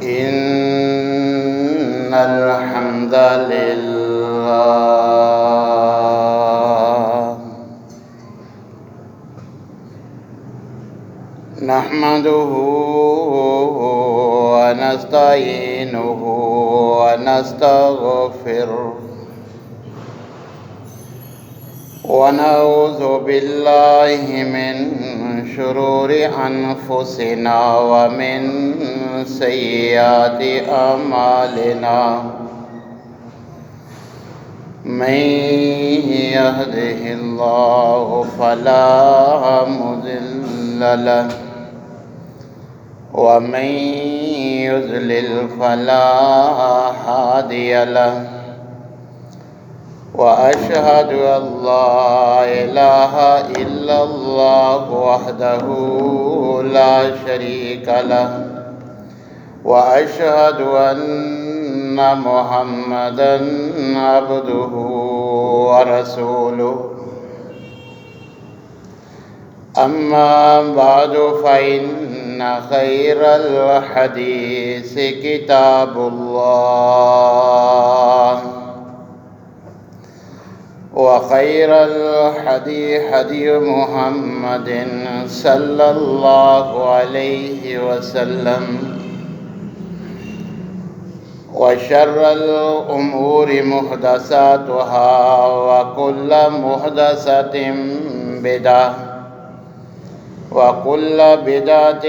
إن الحمد لله نحمده ونستعينه ونستغفره ونعوذ بالله من شرور أنفسنا ومن سيئات أعمالنا من يهده الله فلا مضل له ومن يضلل فلا هادي له وأشهد أن لا إله إلا الله وحده لا شريك له وأشهد أن محمدًا عبده ورسوله أما بعد فإن خير الحديث كتاب الله وخير الهدي هدي محمد صلى الله عليه وسلم وشر الأمور محدثاتها وكل محدثة بدعة وكل بدعة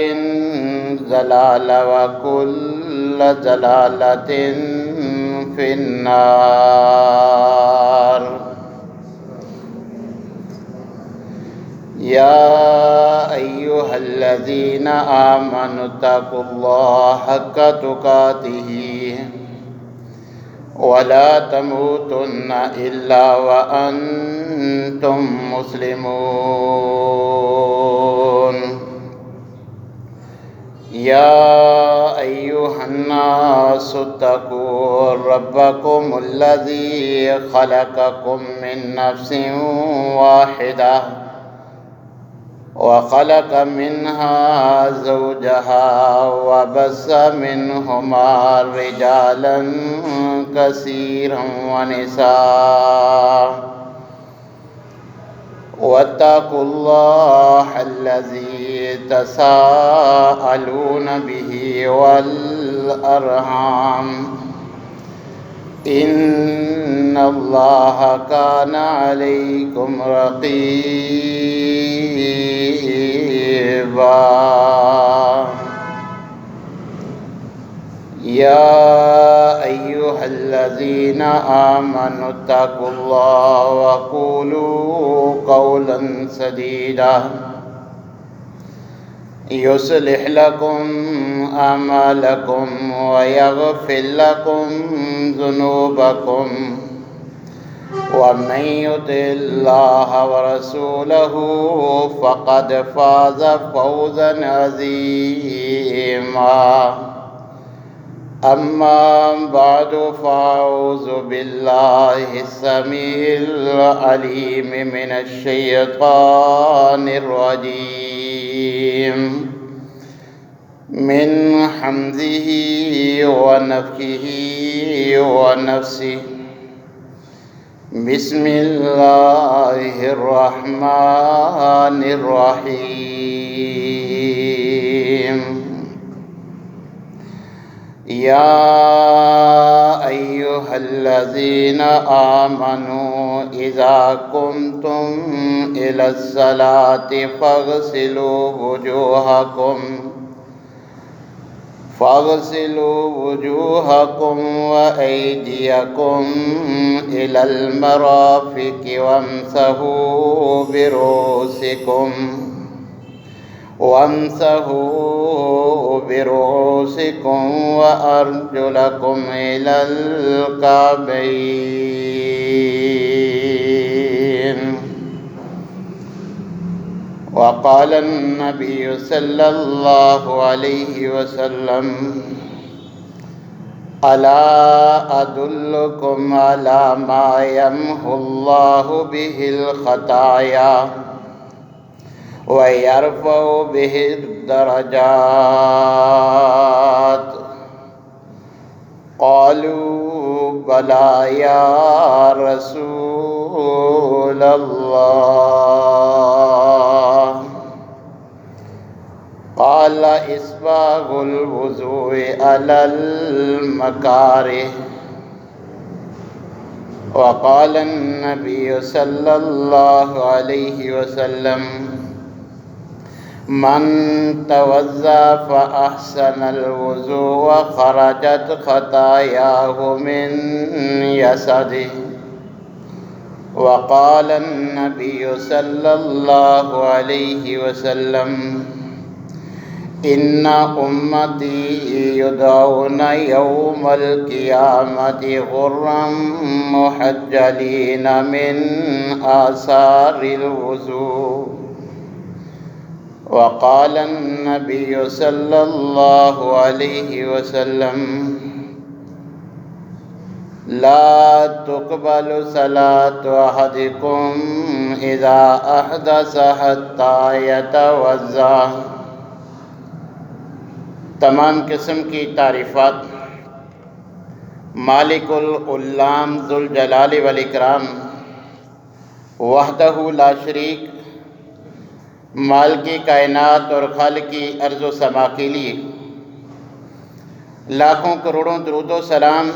ضلالة وكل ضلالة في النار يا أيها الذين آمنوا اتقوا الله حق تقاته ولا تموتن إلا وأنتم مسلمون يا أيها الناس اتقوا ربكم الذي خلقكم من نفس واحدة وخلق منها زوجها وبث منهما رجالا كثيرا ونساء واتقوا الله الذي تساءلون به والأرحام إن الله كان عليكم رقيبا يا أيها الذين آمنوا اتقوا الله وقولوا قولا سديدا يصلح لكم أعمالكم ويغفر لكم ذنوبكم ومن يطع الله ورسوله فقد فاز فوزا عظيما أما بعد فأعوذ بالله السميع العليم من الشيطان الرجيم من حمزه ونفخه ونفسه بسم الله الرحمن الرحيم يا أيها الذين آمنوا إذا قمتم إلى الصلاة فاغسلوا وجوهكم وأيديكم إلى المرافق وامسحوا برؤوسكم وأرجلكم إلى الكعبين وقال النبي صلى الله عليه وسلم ألا أدلكم على ما يمحو الله به الخطايا ويرفع به الدرجات قالوا بلى يا رسول الله قال إسباغ الوضوء على المكاره. وقال النبي صلى الله عليه وسلم من توضأ فأحسن الوضوء خرجت خطاياه من جسده. وقال النبي صلى الله عليه وسلم إن أمتي يدعون يوم القيامة غرا محجلين من آثار الوضوء. وقال النبي صلى الله عليه وسلم لا تقبل صلاة أحدكم إذا أحدث حتى يتوضأ. تمام قسم کی تعریفات مالک العلام ذوالجلال والاکرام وحدہ لا شریک مالک کائنات اور خالق ارض و سما کے لیے لاکھوں کروڑوں درود و سلام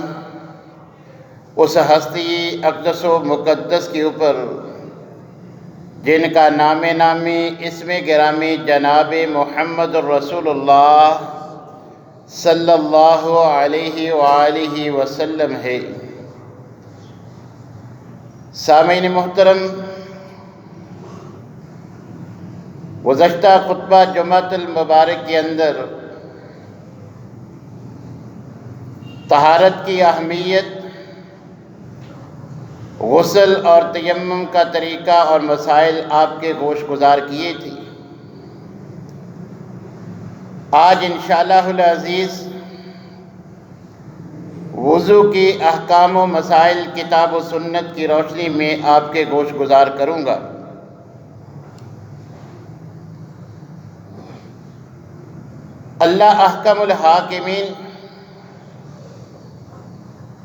اس ہستی اقدس و مقدس کے اوپر جن کا نام نامی اسم گرامی جناب محمد الرسول اللہ صلی اللہ علیہ وآلہ وسلم ہے۔ سامعین محترم، گزشتہ خطبہ جمعۃ المبارک کے اندر طہارت کی اہمیت، غسل اور تیمم کا طریقہ اور مسائل آپ کے گوش گزار کیے تھے۔ آج انشاءاللہ العزیز وضو کی احکام و مسائل کتاب و سنت کی روشنی میں آپ کے گوش گزار کروں گا۔ اللہ احکم الحاکمین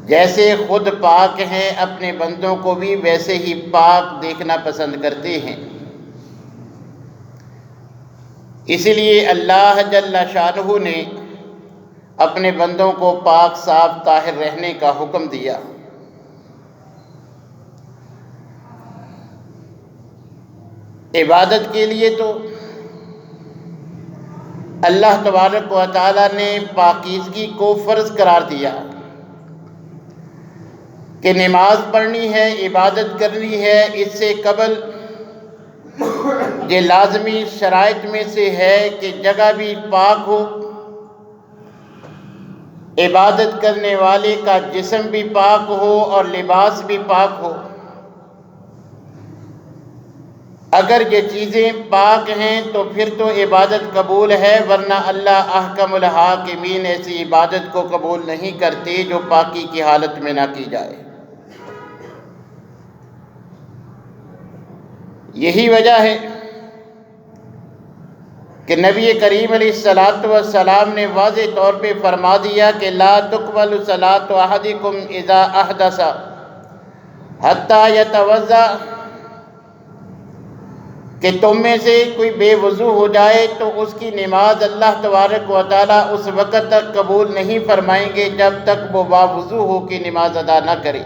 جیسے خود پاک ہیں، اپنے بندوں کو بھی ویسے ہی پاک دیکھنا پسند کرتے ہیں۔ اسی لیے اللہ جل شانہ نے اپنے بندوں کو پاک صاف طاہر رہنے کا حکم دیا۔ عبادت کے لیے تو اللہ تبارک و تعالیٰ نے پاکیزگی کو فرض قرار دیا کہ نماز پڑھنی ہے، عبادت کرنی ہے، اس سے قبل یہ لازمی شرائط میں سے ہے کہ جگہ بھی پاک ہو، عبادت کرنے والے کا جسم بھی پاک ہو اور لباس بھی پاک ہو۔ اگر یہ چیزیں پاک ہیں تو پھر تو عبادت قبول ہے، ورنہ اللہ احکم الحاکمین ایسی عبادت کو قبول نہیں کرتے جو پاکی کی حالت میں نہ کی جائے۔ یہی وجہ ہے کہ نبی کریم علیہ السلام نے واضح طور پہ فرما دیا کہ لا تقبل صلاۃ احدکم اذا احدث حتی یتوضا، کہ تم میں سے کوئی بے وضو ہو جائے تو اس کی نماز اللہ تبارک و تعالیٰ اس وقت تک قبول نہیں فرمائیں گے جب تک وہ باوضو ہو کے نماز ادا نہ کرے۔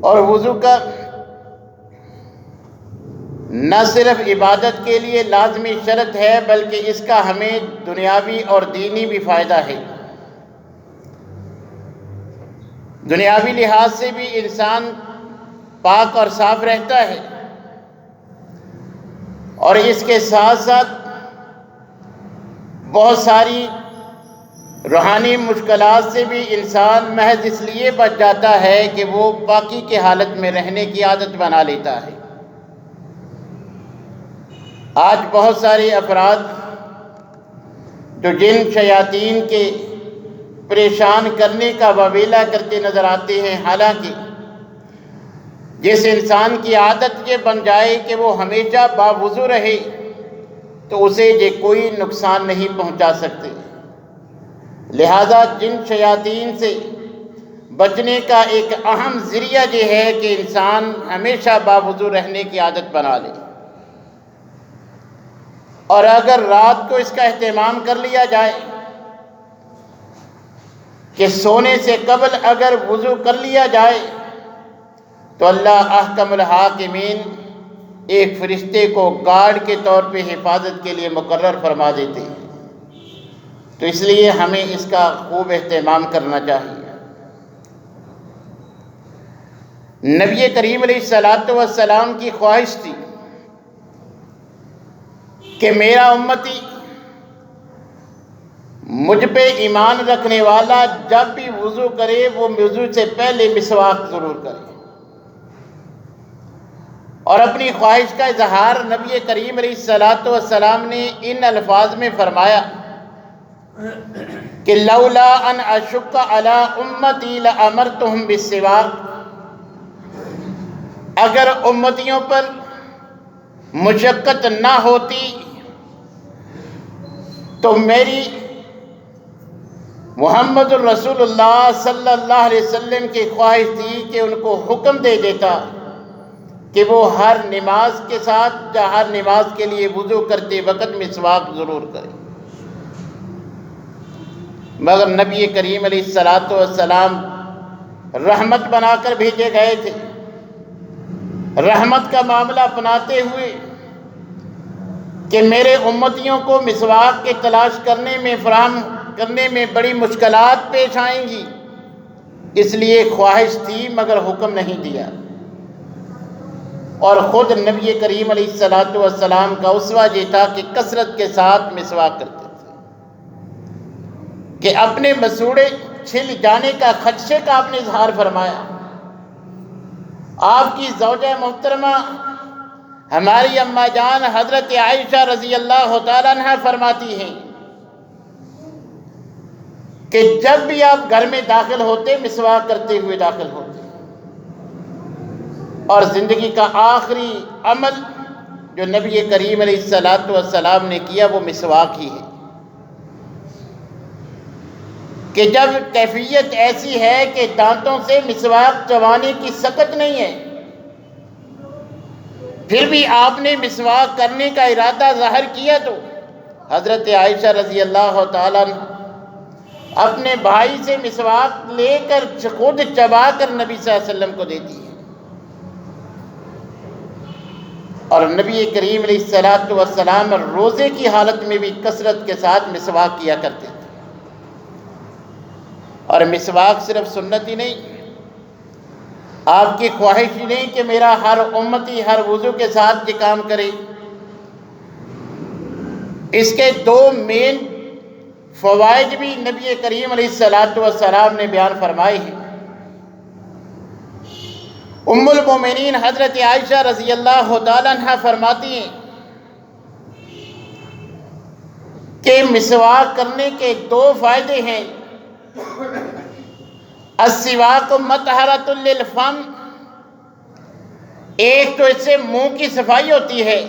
اور وضو کا نہ صرف عبادت کے لیے لازمی شرط ہے بلکہ اس کا ہمیں دنیاوی اور دینی بھی فائدہ ہے۔ دنیاوی لحاظ سے بھی انسان پاک اور صاف رہتا ہے، اور اس کے ساتھ ساتھ بہت ساری روحانی مشکلات سے بھی انسان محض اس لیے بچ جاتا ہے کہ وہ پاکی کے حالت میں رہنے کی عادت بنا لیتا ہے۔ آج بہت سارے افراد جو جن شیاطین کے پریشان کرنے کا وبیلہ کرتے نظر آتے ہیں، حالانکہ جس انسان کی عادت یہ بن جائے کہ وہ ہمیشہ باوضو رہے تو اسے یہ کوئی نقصان نہیں پہنچا سکتے۔ لہذا جن شیاطین سے بچنے کا ایک اہم ذریعہ یہ ہے کہ انسان ہمیشہ باوضو رہنے کی عادت بنا لے، اور اگر رات کو اس کا اہتمام کر لیا جائے کہ سونے سے قبل اگر وضو کر لیا جائے تو اللہ احکم الحاکمین ایک فرشتے کو گارڈ کے طور پہ حفاظت کے لیے مقرر فرما دیتے ہیں۔ تو اس لیے ہمیں اس کا خوب اہتمام کرنا چاہیے۔ نبی کریم علیہ الصلوۃ والسلام کی خواہش تھی کہ میرا امتی مجھ پہ ایمان رکھنے والا جب بھی وضو کرے وہ وضو سے پہلے مسواک ضرور کرے، اور اپنی خواہش کا اظہار نبی کریم علیہ الصلوۃ والسلام نے ان الفاظ میں فرمایا کہ لولا ان اشق علی امتی لامرتهم بالسواک، اگر امتیوں پر مشقت نہ ہوتی تو میری محمد الرسول اللہ صلی اللہ علیہ وسلم کی خواہش تھی کہ ان کو حکم دے دیتا کہ وہ ہر نماز کے ساتھ یا ہر نماز کے لیے وضو کرتے وقت مسواک ضرور کرے، مگر نبی کریم علیہ الصلوۃ والسلام رحمت بنا کر بھیجے گئے تھے، رحمت کا معاملہ اپناتے ہوئے کہ میرے امتیوں کو مسواک کی تلاش کرنے میں فراہم کرنے میں بڑی مشکلات پیش آئیں گی، اس لیے خواہش تھی مگر حکم نہیں دیا۔ اور خود نبی کریم علیہ الصلوۃ والسلام کا اسوہ یہ تھا کہ کثرت کے ساتھ مسواک کرتے تھے، کہ اپنے مسوڑے چھل جانے کا خدشے کا آپ نے اظہار فرمایا۔ آپ کی زوجہ محترمہ ہماری اماں جان حضرت عائشہ رضی اللہ تعالیٰ عنہ فرماتی ہیں کہ جب بھی آپ گھر میں داخل ہوتے مسواک کرتے ہوئے داخل ہوتے، اور زندگی کا آخری عمل جو نبی کریم علیہ الصلوۃ والسلام نے کیا وہ مسواک ہی ہے، کہ جب کیفیت ایسی ہے کہ دانتوں سے مسواک چبانے کی سکت نہیں ہے، پھر بھی آپ نے مسواک کرنے کا ارادہ ظاہر کیا تو حضرت عائشہ رضی اللہ تعالیٰ عنہ اپنے بھائی سے مسواک لے کر خود چبا کر نبی صلی اللہ علیہ وسلم کو دیتی ہے، اور نبی کریم علیہ الصلوۃ والسلام روزے کی حالت میں بھی کثرت کے ساتھ مسواک کیا کرتے تھے۔ اور مسواک صرف سنت ہی نہیں، آپ کی خواہش ہی نہیں کہ میرا ہر امتی ہر وضو کے ساتھ یہ کام کرے، اس کے دو مین فوائد بھی نبی کریم علیہ الصلوۃ والسلام نے بیان فرمائے ہیں۔ ام المومنین حضرت عائشہ رضی اللہ تعالیٰ عنہ فرماتی ہیں کہ مسواک کرنے کے دو فائدے ہیں۔ السواک مطہرۃ للفم، ایک تو اس سے منہ کی صفائی ہوتی ہے،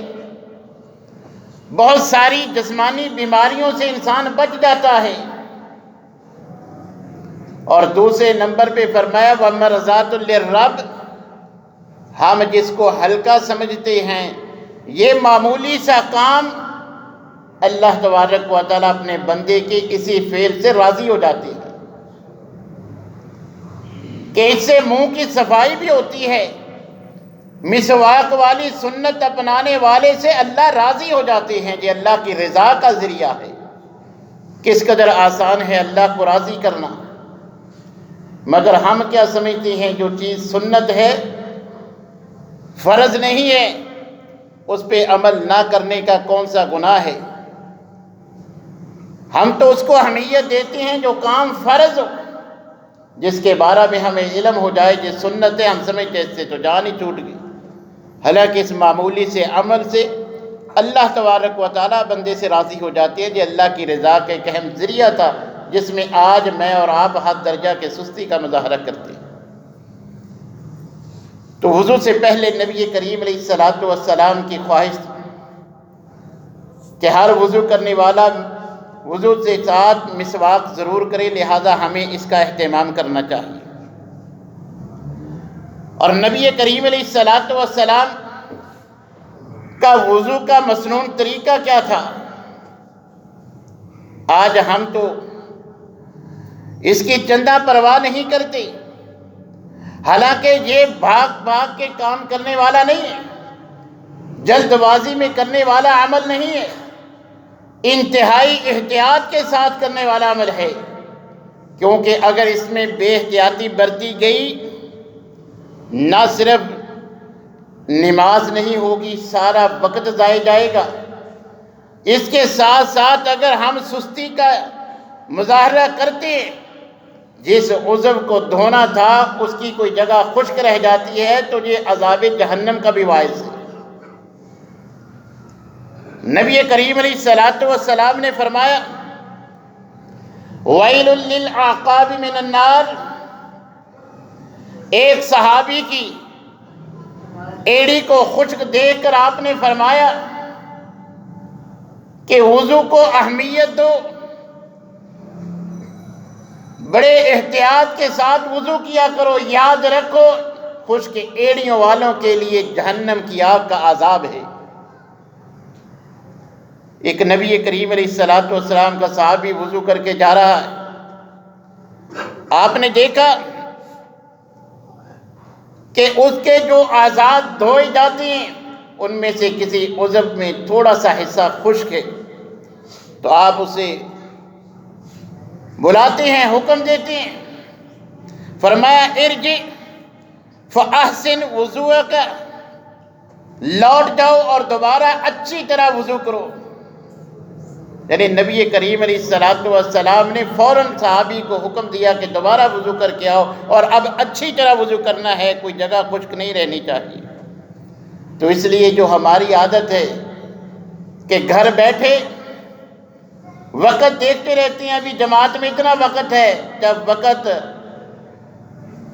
بہت ساری جسمانی بیماریوں سے انسان بچ جاتا ہے، اور دوسرے نمبر پہ فرمایا ومرضات للرب، ہم جس کو ہلکا سمجھتے ہیں یہ معمولی سا کام اللہ تبارک و تعالیٰ اپنے بندے کے اسی فعل سے راضی ہو جاتے ہیں، کہ اس سے منہ کی صفائی بھی ہوتی ہے، مسواک والی سنت اپنانے والے سے اللہ راضی ہو جاتے ہیں، یہ اللہ کی رضا کا ذریعہ ہے۔ کس قدر آسان ہے اللہ کو راضی کرنا، مگر ہم کیا سمجھتے ہیں جو چیز سنت ہے فرض نہیں ہے اس پہ عمل نہ کرنے کا کون سا گناہ ہے؟ ہم تو اس کو اہمیت دیتے ہیں جو کام فرض ہو، جس کے بارے میں ہمیں علم ہو جائے یہ سنت ہے، ہم سمجھتے اس سے تو جان ہی چھوٹ گئی، حالانکہ اس معمولی سے عمل سے اللہ تبارک و تعالیٰ بندے سے راضی ہو جاتی ہے۔ یہ اللہ کی رضا کا ایک اہم ذریعہ تھا جس میں آج میں اور آپ حد درجہ کے سستی کا مظاہرہ کرتے ہیں۔ تو وضو سے پہلے نبی کریم علیہ الصلوۃ والسلام کی خواہش تھی کہ ہر وضو کرنے والا وضو سے ساتھ مسواک ضرور کرے، لہذا ہمیں اس کا اہتمام کرنا چاہیے۔ اور نبی کریم علیہ الصلوۃ والسلام کا وضو کا مسنون طریقہ کیا تھا؟ آج ہم تو اس کی چندہ پرواہ نہیں کرتے، حالانکہ یہ بھاگ بھاگ کے کام کرنے والا نہیں ہے، جلد بازی میں کرنے والا عمل نہیں ہے، انتہائی احتیاط کے ساتھ کرنے والا عمل ہے، کیونکہ اگر اس میں بے احتیاطی برتی گئی نہ صرف نماز نہیں ہوگی، سارا وقت ضائع جائے گا۔ اس کے ساتھ ساتھ اگر ہم سستی کا مظاہرہ کرتے ہیں، جس عضو کو دھونا تھا اس کی کوئی جگہ خشک رہ جاتی ہے تو یہ عذاب جہنم کا بھی باعث ہے۔ نبی کریم علیہ الصلوۃ والسلام نے فرمایا ویل للعقاب من النار، ایک صحابی کی ایڑی کو خشک دیکھ کر آپ نے فرمایا کہ وضو کو اہمیت دو، بڑے احتیاط کے ساتھ وضو کیا کرو، یاد رکھو خشک ایڑیوں والوں کے لیے جہنم کی آگ کا عذاب ہے۔ ایک نبی کریم علیہ الصلوۃ والسلام کا صحابی وضو کر کے جا رہا ہے، آپ نے دیکھا کہ اس کے جو اعضاء دھوئے جاتے ہیں ان میں سے کسی عضو میں تھوڑا سا حصہ خشک ہے، تو آپ اسے بلاتے ہیں، حکم دیتے ہیں، فرمایا ارجع فاحسن وضوءک، لوٹ جاؤ اور دوبارہ اچھی طرح وضو کرو۔ یعنی نبی کریم علیہ الصلوۃ والسلام نے فوراً صحابی کو حکم دیا کہ دوبارہ وضو کر کے آؤ اور اب اچھی طرح وضو کرنا ہے، کوئی جگہ خشک نہیں رہنی چاہیے۔ تو اس لیے جو ہماری عادت ہے کہ گھر بیٹھے وقت دیکھتے رہتے ہیں، ابھی جماعت میں اتنا وقت ہے، جب وقت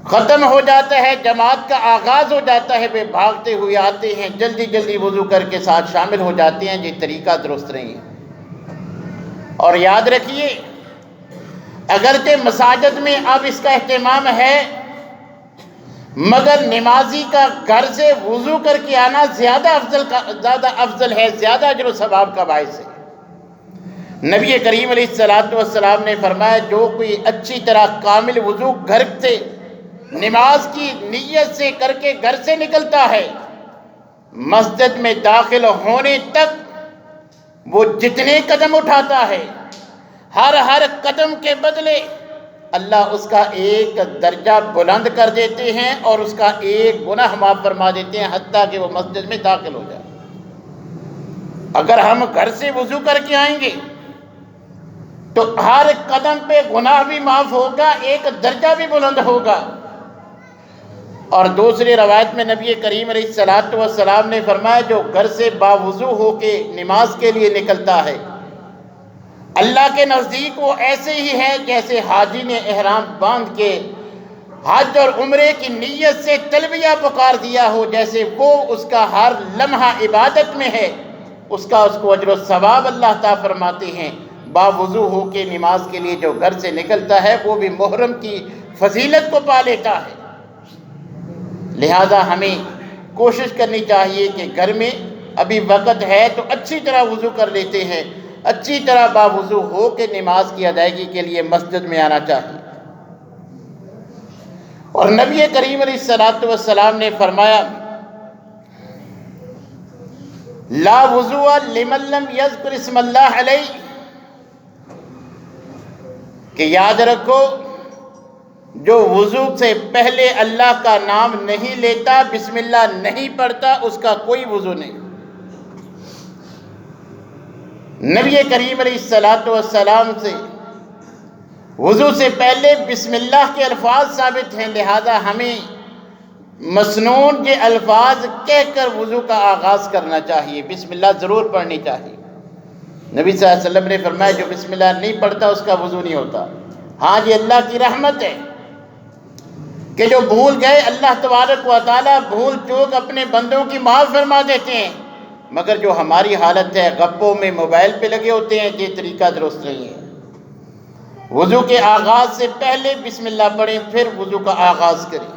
ختم ہو جاتا ہے، جماعت کا آغاز ہو جاتا ہے، وہ بھاگتے ہوئے آتے ہیں، جلدی جلدی وضو کر کے ساتھ شامل ہو جاتے ہیں، یہ طریقہ درست نہیں ہے۔ اور یاد رکھیے اگرچہ مساجد میں اب اس کا اہتمام ہے، مگر نمازی کا گھر سے وضو کر کے آنا زیادہ افضل ہے، زیادہ اجر و ثواب کا باعث ہے۔ نبی کریم علیہ الصلوۃ والسلام نے فرمایا جو کوئی اچھی طرح کامل وضو گھر سے نماز کی نیت سے کر کے گھر سے نکلتا ہے، مسجد میں داخل ہونے تک وہ جتنے قدم اٹھاتا ہے، ہر قدم کے بدلے اللہ اس کا ایک درجہ بلند کر دیتے ہیں اور اس کا ایک گناہ معاف فرما دیتے ہیں، حتیٰ کہ وہ مسجد میں داخل ہو جائے۔ اگر ہم گھر سے وضو کر کے آئیں گے تو ہر قدم پہ گناہ بھی معاف ہوگا، ایک درجہ بھی بلند ہوگا۔ اور دوسری روایت میں نبی کریم علیہ الصلوۃ والسلام نے فرمایا جو گھر سے باوضو ہو کے نماز کے لیے نکلتا ہے، اللہ کے نزدیک وہ ایسے ہی ہے جیسے حاجی نے احرام باندھ کے حج اور عمرے کی نیت سے تلبیہ پکار دیا ہو، جیسے وہ اس کا ہر لمحہ عبادت میں ہے، اس کو اجر و ثواب اللہ تعالیٰ فرماتے ہیں۔ باوضو ہو کے نماز کے لیے جو گھر سے نکلتا ہے وہ بھی محرم کی فضیلت کو پا لیتا ہے۔ لہذا ہمیں کوشش کرنی چاہیے کہ گھر میں ابھی وقت ہے تو اچھی طرح وضو کر لیتے ہیں، اچھی طرح باوضو ہو کے نماز کی ادائیگی کے لیے مسجد میں آنا چاہیے۔ اور نبی کریم علیہ الصلوۃ والسلام نے فرمایا لا وضوء لمن لم یذکر اسم اللہ علیہ، کہ یاد رکھو جو وضو سے پہلے اللہ کا نام نہیں لیتا، بسم اللہ نہیں پڑھتا، اس کا کوئی وضو نہیں۔ نبی کریم علیہ الصلوۃ والسلام سے وضو سے پہلے بسم اللہ کے الفاظ ثابت ہیں، لہذا ہمیں مسنون کے الفاظ کہہ کر وضو کا آغاز کرنا چاہیے، بسم اللہ ضرور پڑھنی چاہیے۔ نبی صلی اللہ علیہ وسلم نے فرمایا جو بسم اللہ نہیں پڑھتا اس کا وضو نہیں ہوتا۔ ہاں یہ اللہ کی رحمت ہے کہ جو بھول گئے اللہ تبارک و تعالیٰ بھول چوک اپنے بندوں کی معاف فرما دیتے ہیں، مگر جو ہماری حالت ہے گپوں میں موبائل پہ لگے ہوتے ہیں، یہ طریقہ درست نہیں ہے۔ وضو کے آغاز سے پہلے بسم اللہ پڑھیں، پھر وضو کا آغاز کریں۔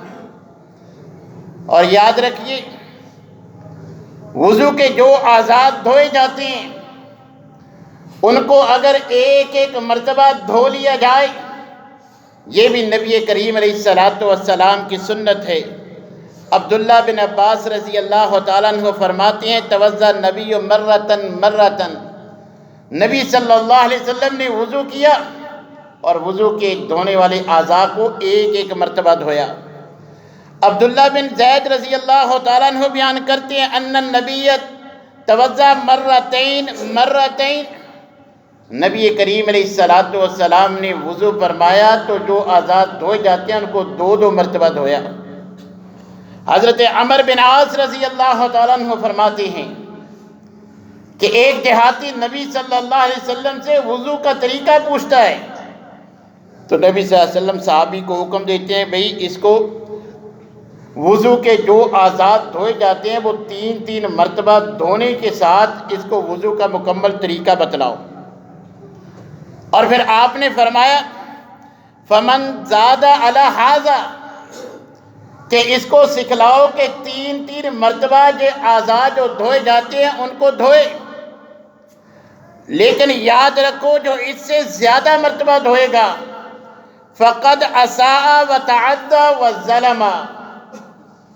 اور یاد رکھیے وضو کے جو اعضاء دھوئے جاتے ہیں ان کو اگر ایک ایک مرتبہ دھو لیا جائے، یہ بھی نبی کریم علیہ السلام کی سنت ہے۔ عبداللہ بن عباس رضی اللہ تعالیٰ عنہ فرماتے ہیں توضأ نبی مرتن مرتن، نبی صلی اللہ علیہ وسلم نے وضو کیا اور وضو کے دھونے والے اعضاء کو ایک ایک مرتبہ دھویا۔ عبداللہ بن زید رضی اللہ تعالیٰ عنہ بیان کرتے ہیں ان النبی توضأ مرتین مرتین، نبی کریم علیہ السلام نے وضو فرمایا تو جو اعضاء دھوئے جاتے ہیں ان کو دو دو مرتبہ دھویا۔ حضرت عمر بن عاص رضی اللہ تعالیٰ عنہ فرماتے ہیں کہ ایک دیہاتی نبی صلی اللہ علیہ وسلم سے وضو کا طریقہ پوچھتا ہے تو نبی صلی اللہ علیہ وسلم صحابی کو حکم دیتے ہیں بھئی اس کو وضو کے جو اعضاء دھوئے جاتے ہیں وہ تین تین مرتبہ دھونے کے ساتھ اس کو وضو کا مکمل طریقہ بتلاؤ۔ اور پھر آپ نے فرمایا فمن زاد علی ھذا، کہ اس کو سکھلاؤ کہ تین تین مرتبہ یہ اعضاء جو دھوئے جاتے ہیں ان کو دھوئے، لیکن یاد رکھو جو اس سے زیادہ مرتبہ دھوئے گا فقد اساء وتعدى وظلم،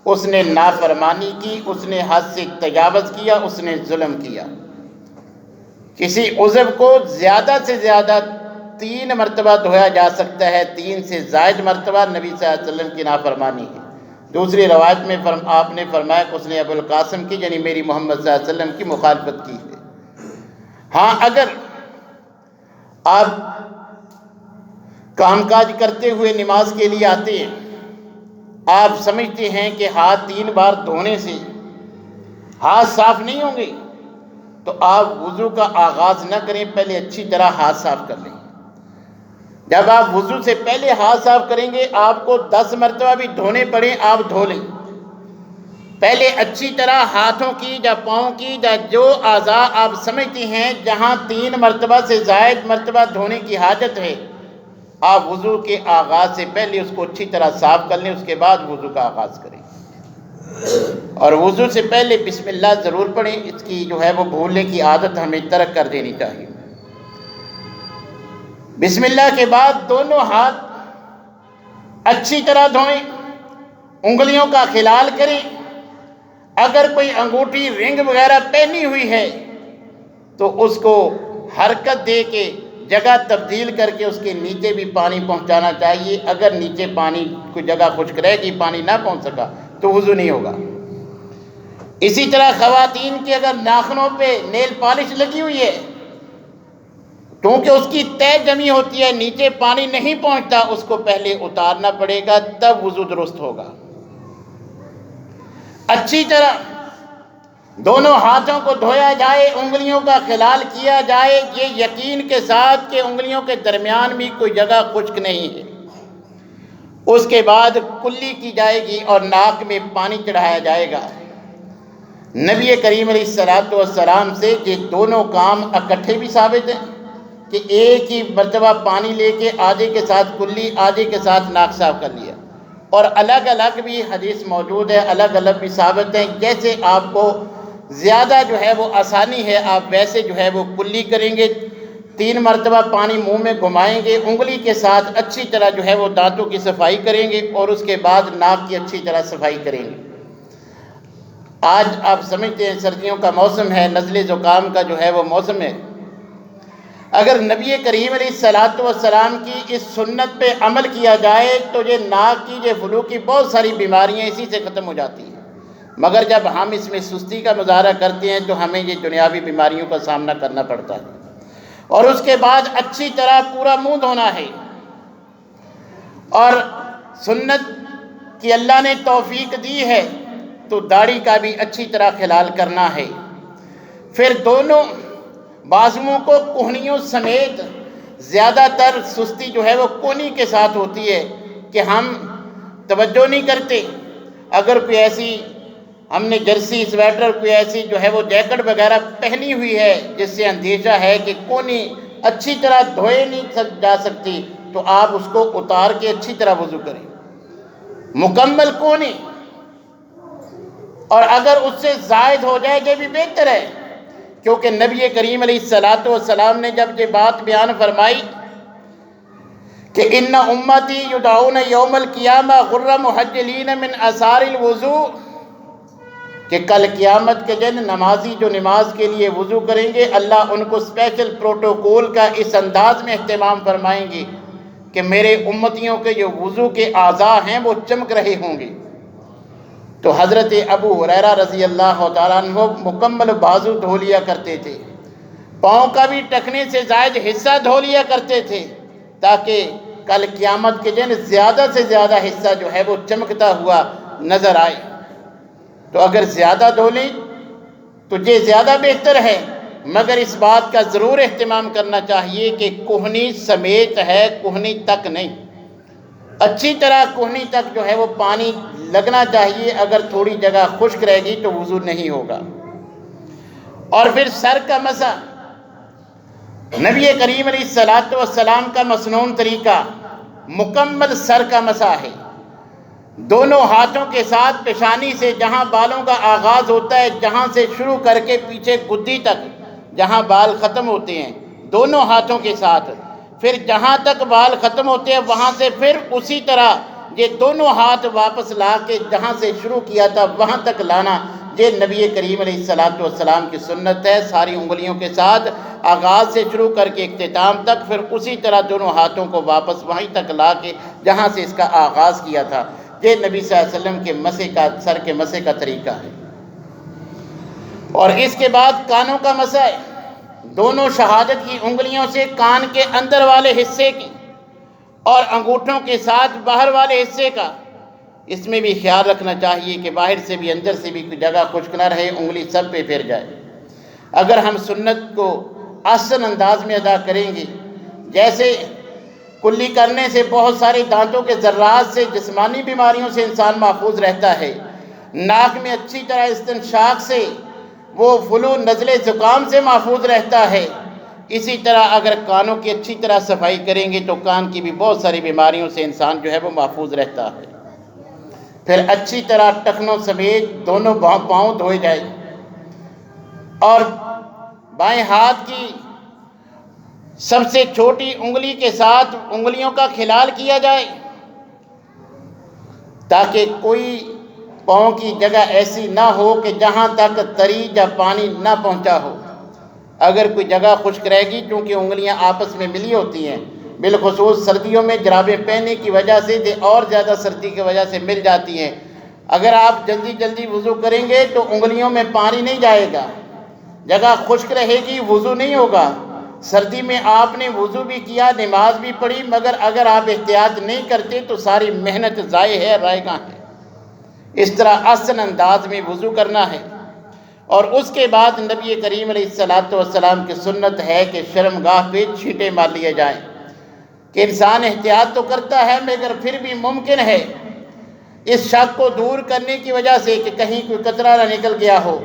اس نے نافرمانی کی، اس نے حد سے تجاوز کیا، اس نے ظلم کیا۔ کسی عضو کو زیادہ سے زیادہ 3 مرتبہ دھویا جا سکتا ہے، 3 سے زائد مرتبہ نبی صلی اللہ علیہ وسلم کی نافرمانی ہے۔ دوسری روایت میں آپ نے فرمایا کہ اس نے ابو القاسم کی یعنی میری محمد صلی اللہ علیہ وسلم کی مخالفت کی ہے۔ ہاں اگر آپ کام کاج کرتے ہوئے نماز کے لیے آتے ہیں، آپ سمجھتے ہیں کہ ہاتھ 3 بار دھونے سے ہاتھ صاف نہیں ہوں گے تو آپ وضو کا آغاز نہ کریں، پہلے اچھی طرح ہاتھ صاف کر لیں۔ جب آپ وضو سے پہلے ہاتھ صاف کریں گے آپ کو 10 مرتبہ بھی دھونے پڑیں آپ دھو لیں، پہلے اچھی طرح ہاتھوں کی یا پاؤں کی یا جو اعضاء آپ سمجھتے ہیں جہاں 3 مرتبہ سے زائد مرتبہ دھونے کی حاجت ہے آپ وضو کے آغاز سے پہلے اس کو اچھی طرح صاف کر لیں، اس کے بعد وضو کا آغاز کریں۔ اور وضو سے پہلے بسم اللہ ضرور پڑھیں، اس کی جو ہے وہ بھولنے کی عادت ہمیں ترک کر دینی چاہیے۔ بسم اللہ کے بعد دونوں ہاتھ اچھی طرح دھوئیں، انگلیوں کا خلال کریں، اگر کوئی انگوٹھی رنگ وغیرہ پہنی ہوئی ہے تو اس کو حرکت دے کے جگہ تبدیل کر کے اس کے نیچے بھی پانی پہنچانا چاہیے۔ اگر نیچے پانی کوئی جگہ خشک رہے گی پانی نہ پہنچ سکا تو وضو نہیں ہوگا۔ اسی طرح خواتین کے اگر ناخنوں پہ نیل پالش لگی ہوئی ہے کیونکہ اس کی تہ جمی ہوتی ہے نیچے پانی نہیں پہنچتا، اس کو پہلے اتارنا پڑے گا تب وضو درست ہوگا۔ اچھی طرح دونوں ہاتھوں کو دھویا جائے، انگلیوں کا خلال کیا جائے، یہ یقین کے ساتھ کہ انگلیوں کے درمیان بھی کوئی جگہ خشک نہیں ہے۔ اس کے بعد کلی کی جائے گی اور ناک میں پانی چڑھایا جائے گا۔ نبی کریم علیہ السلام سے یہ دونوں کام اکٹھے بھی ثابت ہیں کہ ایک ہی مرتبہ پانی لے کے آدھے کے ساتھ کلی آدھے کے ساتھ ناک صاف کر لیا، اور الگ الگ بھی حدیث موجود ہے، الگ الگ بھی ثابت ہیں۔ جیسے آپ کو زیادہ جو ہے وہ آسانی ہے آپ ویسے جو ہے وہ کلی کریں گے، 3 مرتبہ پانی منہ میں گھمائیں گے، انگلی کے ساتھ اچھی طرح جو ہے وہ دانتوں کی صفائی کریں گے اور اس کے بعد ناک کی اچھی طرح صفائی کریں گے۔ آج آپ سمجھتے ہیں سردیوں کا موسم ہے، نزلے زکام کا جو ہے وہ موسم ہے، اگر نبی کریم علیہ السلام کی اس سنت پہ عمل کیا جائے تو یہ ناک کی یہ فلو کی بہت ساری بیماریاں اسی سے ختم ہو جاتی ہیں، مگر جب ہم اس میں سستی کا مظاہرہ کرتے ہیں تو ہمیں یہ دنیاوی بیماریوں کا سامنا کرنا پڑتا ہے۔ اور اس کے بعد اچھی طرح پورا منہ دھونا ہے، اور سنت کی اللہ نے توفیق دی ہے تو داڑھی کا بھی اچھی طرح خلال کرنا ہے۔ پھر دونوں بازوؤں کو کوہنیوں سمیت، زیادہ تر سستی جو ہے وہ کونی کے ساتھ ہوتی ہے کہ ہم توجہ نہیں کرتے، اگر کوئی ایسی ہم نے جرسی سویٹر کوئی ایسی جو ہے وہ جیکٹ وغیرہ پہنی ہوئی ہے جس سے اندیشہ ہے کہ کونی اچھی طرح دھوئے نہیں جا سکتی، تو آپ اس کو اتار کے اچھی طرح وضو کریں، مکمل کونی، اور اگر اس سے زائد ہو جائے یہ بھی بہتر ہے، کیونکہ نبی کریم علیہ السلام نے جب یہ بات بیان فرمائی کہ ان امتی یدعون یوم القیامہ غر محجلین من آثار الوضوء، کہ کل قیامت کے دن نمازی جو نماز کے لیے وضو کریں گے اللہ ان کو اسپیشل پروٹوکول کا اس انداز میں اہتمام فرمائیں گے کہ میرے امتیوں کے جو وضو کے اعضاء ہیں وہ چمک رہے ہوں گے۔ تو حضرت ابو ہریرہ رضی اللہ تعالیٰ عنہ مکمل بازو دھو لیا کرتے تھے، پاؤں کا بھی ٹخنے سے زائد حصہ دھو لیا کرتے تھے، تاکہ کل قیامت کے دن زیادہ سے زیادہ حصہ جو ہے وہ چمکتا ہوا نظر آئے۔ تو اگر زیادہ دھو لیں تو یہ زیادہ بہتر ہے، مگر اس بات کا ضرور اہتمام کرنا چاہیے کہ کہنی سمیت ہے، کہنی تک نہیں، اچھی طرح کہنی تک جو ہے وہ پانی لگنا چاہیے، اگر تھوڑی جگہ خشک رہے گی تو وضو نہیں ہوگا۔ اور پھر سر کا مسح، نبی کریم علیہ السلام کا مسنون طریقہ مکمل سر کا مسح ہے، دونوں ہاتھوں کے ساتھ پیشانی سے جہاں بالوں کا آغاز ہوتا ہے، جہاں سے شروع کر کے پیچھے گدی تک جہاں بال ختم ہوتے ہیں دونوں ہاتھوں کے ساتھ، پھر جہاں تک بال ختم ہوتے ہیں وہاں سے پھر اسی طرح یہ دونوں ہاتھ واپس لا کے جہاں سے شروع کیا تھا وہاں تک لانا، یہ نبی کریم علیہ السلام کی سنت ہے، ساری انگلیوں کے ساتھ آغاز سے شروع کر کے اختتام تک، پھر اسی طرح دونوں ہاتھوں کو واپس وہیں تک لا کے جہاں سے اس کا آغاز کیا تھا، یہ نبی صلی اللہ علیہ وسلم کے مسح کا، سر کے مسح کا طریقہ ہے۔ اور اس کے بعد کانوں کا مسح ہے، دونوں شہادت کی انگلیوں سے کان کے اندر والے حصے کی اور انگوٹھوں کے ساتھ باہر والے حصے کا، اس میں بھی خیال رکھنا چاہیے کہ باہر سے بھی اندر سے بھی کوئی جگہ خشک نہ رہے، انگلی سب پہ پھر جائے۔ اگر ہم سنت کو احسن انداز میں ادا کریں گے، جیسے کلی کرنے سے بہت سارے دانتوں کے ذرات سے جسمانی بیماریوں سے انسان محفوظ رہتا ہے، ناک میں اچھی طرح استنشاق سے وہ فلو نزلے زکام سے محفوظ رہتا ہے، اسی طرح اگر کانوں کی اچھی طرح صفائی کریں گے تو کان کی بھی بہت ساری بیماریوں سے انسان جو ہے وہ محفوظ رہتا ہے۔ پھر اچھی طرح ٹخنوں سمیت دونوں پاؤں دھوئے جائے، اور بائیں ہاتھ کی سب سے چھوٹی انگلی کے ساتھ انگلیوں کا کھلال کیا جائے، تاکہ کوئی پاؤں کی جگہ ایسی نہ ہو کہ جہاں تک تری یا پانی نہ پہنچا ہو۔ اگر کوئی جگہ خشک رہے گی، کیونکہ انگلیاں آپس میں ملی ہوتی ہیں، بالخصوص سردیوں میں جرابیں پہننے کی وجہ سے اور زیادہ سردی کی وجہ سے مل جاتی ہیں، اگر آپ جلدی جلدی وضو کریں گے تو انگلیوں میں پانی نہیں جائے گا، جگہ خشک رہے گی، وضو نہیں ہوگا۔ سردی میں آپ نے وضو بھی کیا، نماز بھی پڑھی، مگر اگر آپ احتیاط نہیں کرتے تو ساری محنت ضائع ہے، رائے گاں ہے۔ اس طرح احسن انداز میں وضو کرنا ہے۔ اور اس کے بعد نبی کریم علیہ السلام کی سنت ہے کہ شرمگاہ پہ چھینٹے مار لیے جائیں، کہ انسان احتیاط تو کرتا ہے مگر پھر بھی ممکن ہے اس شک کو دور کرنے کی وجہ سے کہ کہیں کوئی قطرہ نہ نکل گیا ہو،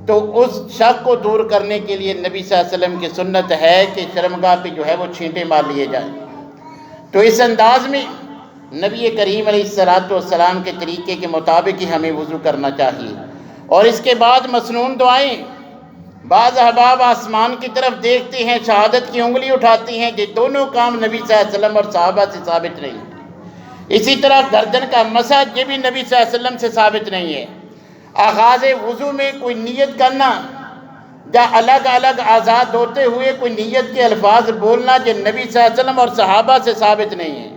تو اس شک کو دور کرنے کے لیے نبی صلی اللہ علیہ وسلم کی سنت ہے کہ شرمگاہ پہ جو ہے وہ چھینٹے مار لیے جائیں۔ تو اس انداز میں نبی کریم علیہ السلام کے طریقے کے مطابق ہی ہمیں وضو کرنا چاہیے۔ اور اس کے بعد مسنون دعائیں، بعض احباب آسمان کی طرف دیکھتے ہیں، شہادت کی انگلی اٹھاتی ہیں، یہ دونوں کام نبی صلی اللہ علیہ وسلم اور صحابہ سے ثابت نہیں ہے۔ اسی طرح گردن کا مسح، یہ بھی نبی صلی اللہ علیہ وسلم سے ثابت نہیں ہے۔ آغاز وضو میں کوئی نیت کرنا یا الگ الگ اعضاء دھوتے ہوئے کوئی نیت کے الفاظ بولنا، یہ نبی صلی اللہ علیہ وسلم اور صحابہ سے ثابت نہیں ہے۔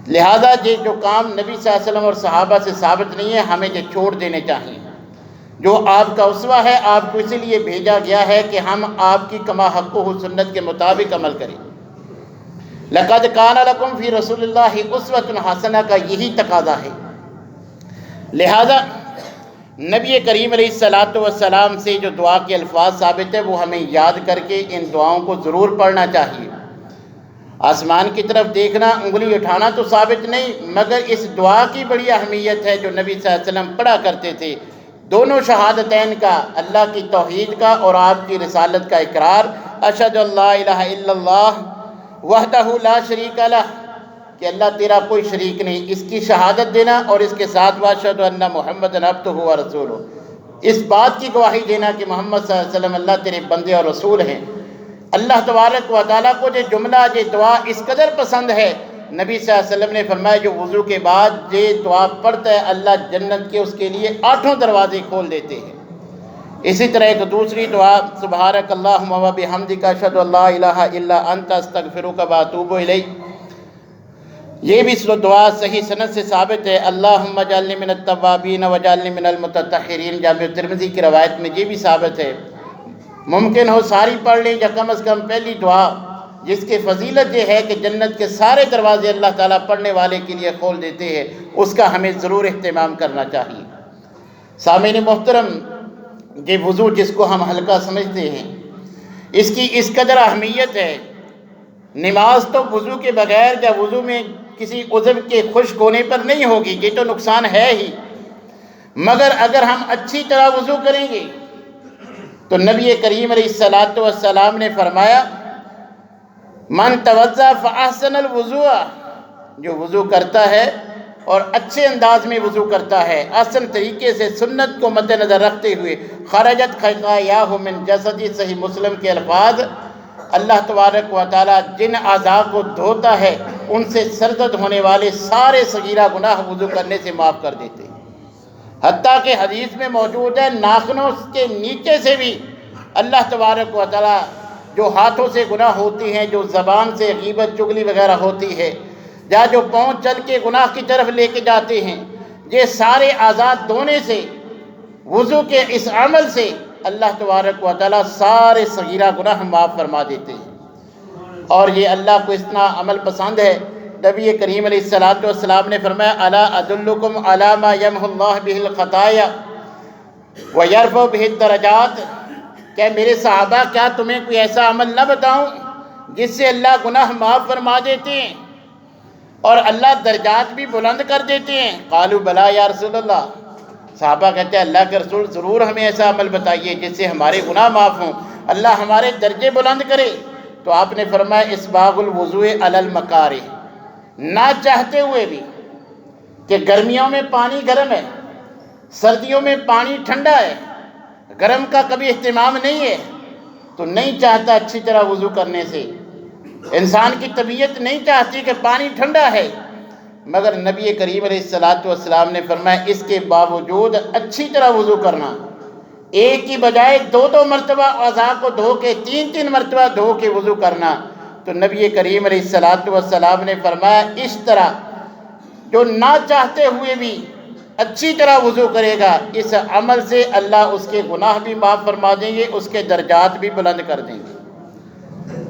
لہذا یہ جو کام نبی صلی اللہ علیہ وسلم اور صحابہ سے ثابت نہیں ہے، ہمیں یہ چھوڑ دینے چاہیے۔ جو آپ کا اسوہ ہے، آپ کو اسی لیے بھیجا گیا ہے کہ ہم آپ کی کما حق و سنت کے مطابق عمل کریں۔ لَقَدْ كَانَ لَكُمْ فِي رَسُولِ اللَّهِ أُسْوَةٌ حَسَنَةٌ کا یہی تقاضا ہے۔ لہذا نبی کریم علیہ السلام سے جو دعا کے الفاظ ثابت ہے وہ ہمیں یاد کر کے ان دعاؤں کو ضرور پڑھنا چاہیے۔ آسمان کی طرف دیکھنا، انگلی اٹھانا تو ثابت نہیں، مگر اس دعا کی بڑی اہمیت ہے جو نبی صلی اللہ علیہ وسلم پڑھا کرتے تھے، دونوں شہادتین کا، اللہ کی توحید کا اور آپ کی رسالت کا اقرار، اشہد ان لا الہ الا اللہ وحدہ لا شریک لہ، کہ اللہ تیرا کوئی شریک نہیں، اس کی شہادت دینا، اور اس کے ساتھ واشہد ان محمد عبدہ و رسولہ، اس بات کی گواہی دینا کہ محمد صلی اللہ علیہ وسلم اللہ تیرے بندے اور رسول ہیں۔ اللہ تبارک و تعالیٰ کو یہ جملہ، یہ دعا اس قدر پسند ہے، نبی صلی اللہ علیہ وسلم نے فرمایا جو وضو کے بعد یہ دعا پڑھتا ہے اللہ جنت کے اس کے لیے 8 دروازے کھول دیتے ہیں۔ اسی طرح ایک دوسری دعا، سبحانک اللہم و بحمدک اشہد ان لا الہ الا انت استغفرک و اتوب الیک، یہ بھی دعا صحیح سند سے ثابت ہے۔ اللہم اجعلنی من التوابین واجعلنی من المتطہرین، جامع ترمذی کی روایت میں یہ بھی ثابت ہے۔ ممکن ہو ساری پڑھ لیں، یا کم از کم پہلی دعا جس کی فضیلت یہ ہے کہ جنت کے سارے دروازے اللہ تعالیٰ پڑھنے والے کے لیے کھول دیتے ہیں، اس کا ہمیں ضرور اہتمام کرنا چاہیے۔ سامعین محترم، یہ وضو جس کو ہم ہلکا سمجھتے ہیں، اس کی اس قدر اہمیت ہے۔ نماز تو وضو کے بغیر یا وضو میں کسی عضو کے خشک ہونے پر نہیں ہوگی، یہ تو نقصان ہے ہی، مگر اگر ہم اچھی طرح وضو کریں گے تو نبی کریم علیہ السلام نے فرمایا من توضأ فاحسن الوضوء، جو وضو کرتا ہے اور اچھے انداز میں وضو کرتا ہے، احسن طریقے سے سنت کو مد نظر رکھتے ہوئے، خرجت خطایاہ من جسدی، صحیح مسلم کے الفاظ، اللہ تبارک و تعالیٰ جن اعضاء کو دھوتا ہے ان سے سرزد ہونے والے سارے صغیرہ گناہ وضو کرنے سے معاف کر دیتے ہیں۔ حتیٰ کہ حدیث میں موجود ہے ناخنوں کے نیچے سے بھی اللہ تبارک و تعالیٰ جو ہاتھوں سے گناہ ہوتی ہیں، جو زبان سے غیبت چغلی وغیرہ ہوتی ہے، یا جو پاؤں چل کے گناہ کی طرف لے کے جاتے ہیں، یہ سارے اعضاء دھونے سے، وضو کے اس عمل سے اللہ تبارک و تعالیٰ سارے صغیرہ گناہ معاف فرما دیتے ہیں۔ اور یہ اللہ کو اتنا عمل پسند ہے، نبی کریم علیہ السلام نے فرمایا الا ادلکم علی ما یمحو اللہ بہ الخطایا ویرفع بہ الدرجات، کہ میرے صحابہ کیا تمہیں کوئی ایسا عمل نہ بتاؤں جس سے اللہ گناہ معاف فرما دیتے ہیں اور اللہ درجات بھی بلند کر دیتے ہیں؟ قالوا بلا یا رسول اللہ، صحابہ کہتے ہیں اللہ کے رسول ضرور ہمیں ایسا عمل بتائیے جس سے ہمارے گناہ معاف ہوں، اللہ ہمارے درجے بلند کرے۔ تو آپ نے فرمایا اسباغ الوضوء علی المکارہ، نہ چاہتے ہوئے بھی کہ گرمیوں میں پانی گرم ہے، سردیوں میں پانی ٹھنڈا ہے، گرم کا کبھی اہتمام نہیں ہے تو نہیں چاہتا اچھی طرح وضو کرنے سے، انسان کی طبیعت نہیں چاہتی کہ پانی ٹھنڈا ہے، مگر نبی کریم علیہ السلام نے فرمایا اس کے باوجود اچھی طرح وضو کرنا، ایک کی بجائے 2 مرتبہ اعضاء کو دھو کے 3 مرتبہ دھو کے وضو کرنا۔ تو نبی کریم علیہ السلام نے فرمایا اس طرح جو نہ چاہتے ہوئے بھی اچھی طرح وضو کرے گا، اس عمل سے اللہ اس کے گناہ بھی معاف فرما دیں گے، اس کے درجات بھی بلند کر دیں گے۔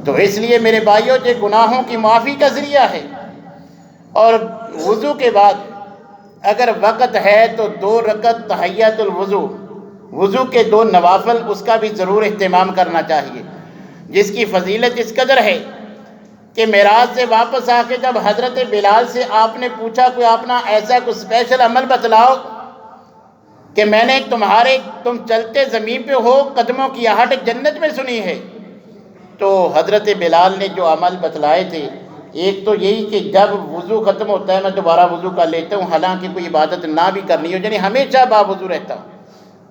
تو اس لیے میرے بھائیوں، یہ گناہوں کی معافی کا ذریعہ ہے۔ اور وضو کے بعد اگر وقت ہے تو 2 رکعت تحیۃ الوضو، وضو کے 2 نوافل، اس کا بھی ضرور اہتمام کرنا چاہیے، جس کی فضیلت اس قدر ہے کہ معراج سے واپس آ کے جب حضرت بلال سے آپ نے پوچھا کوئی اپنا ایسا کوئی اسپیشل عمل بتلاؤ کہ میں نے تم چلتے زمین پہ ہو قدموں کی آہٹ جنت میں سنی ہے، تو حضرت بلال نے جو عمل بتلائے تھے، ایک تو یہی کہ جب وضو ختم ہوتا ہے میں دوبارہ وضو کر لیتا ہوں، حالانکہ کوئی عبادت نہ بھی کرنی ہو، یعنی ہمیشہ باوضو رہتا ہوں،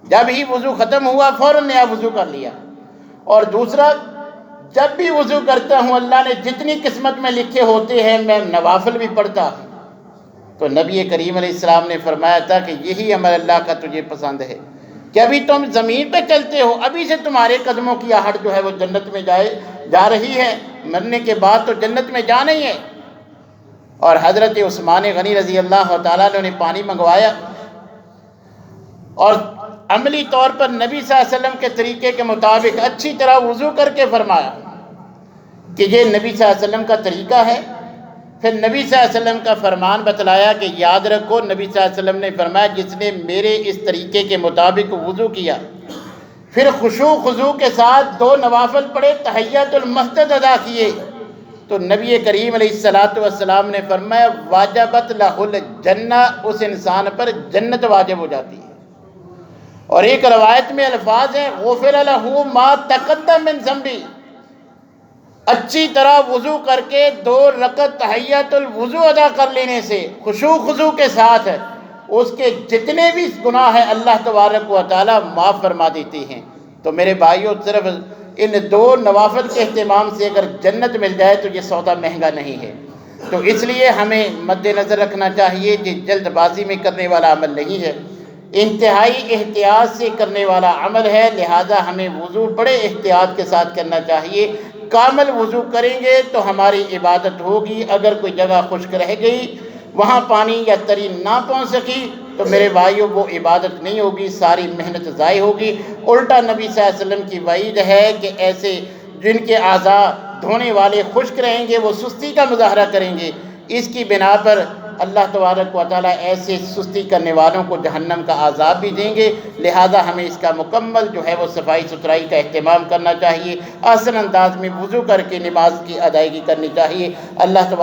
جب ہی وضو ختم ہوا فوراً نیا وضو کر لیا۔ اور دوسرا، جب بھی وضو کرتا ہوں اللہ نے جتنی قسمت میں لکھے ہوتے ہیں میں نوافل بھی پڑھتا ہوں۔ تو نبی کریم علیہ السلام نے فرمایا تھا کہ یہی عمل اللہ کا تجھے پسند ہے کہ ابھی تم زمین پہ چلتے ہو، ابھی سے تمہارے قدموں کی آہٹ جو ہے وہ جنت میں جا رہی ہے، مرنے کے بعد تو جنت میں جانا ہی ہے۔ اور حضرت عثمان غنی رضی اللہ تعالیٰ نے انہیں پانی منگوایا اور عملی طور پر نبی صلی اللہ علیہ وسلم کے طریقے کے مطابق اچھی طرح وضو کر کے فرمایا کہ یہ نبی صلی اللہ علیہ وسلم کا طریقہ ہے۔ پھر نبی صلی اللہ علیہ وسلم کا فرمان بتلایا کہ یاد رکھو، نبی صلی اللہ علیہ وسلم نے فرمایا جس نے میرے اس طریقے کے مطابق وضو کیا، پھر خشوع خضوع کے ساتھ 2 نوافل پڑھے، تحیۃ المسجد ادا کیے، تو نبی کریم علیہ الصلوۃ والسلام نے فرمایا واجبت لہ الجنہ، اس انسان پر جنت واجب ہو جاتی ہے۔ اور ایک روایت میں الفاظ ہیں غفر لہ ما تقدم من ذنبی، اچھی طرح وضو کر کے 2 رکعت تحیۃ الوضو ادا کر لینے سے خشوع خضوع کے ساتھ اس کے جتنے بھی گناہ ہیں اللہ تبارک و تعالیٰ معاف فرما دیتے ہیں۔ تو میرے بھائیوں، صرف ان 2 نوافل کے اہتمام سے اگر جنت مل جائے تو یہ سودا مہنگا نہیں ہے۔ تو اس لیے ہمیں مد نظر رکھنا چاہیے کہ جلد بازی میں کرنے والا عمل نہیں ہے، انتہائی احتیاط سے کرنے والا عمل ہے، لہٰذا ہمیں وضو بڑے احتیاط کے ساتھ کرنا چاہیے۔ کامل وضو کریں گے تو ہماری عبادت ہوگی۔ اگر کوئی جگہ خشک رہ گئی، وہاں پانی یا تری نہ پہنچ سکی، تو میرے بھائیوں وہ عبادت نہیں ہوگی، ساری محنت ضائع ہوگی۔ الٹا نبی صلی اللہ علیہ وسلم کی وعید ہے کہ ایسے جن کے اعضاء دھونے والے خشک رہیں گے وہ سستی کا مظاہرہ کریں گے، اس کی بنا پر اللہ تبارک و تعالیٰ ایسے سستی کرنے والوں کو جہنم کا عذاب بھی دیں گے۔ لہٰذا ہمیں اس کا مکمل جو ہے وہ صفائی ستھرائی کا اہتمام کرنا چاہیے، احسن انداز میں وضو کر کے نماز کی ادائیگی کرنی چاہیے۔ اللہ تبارک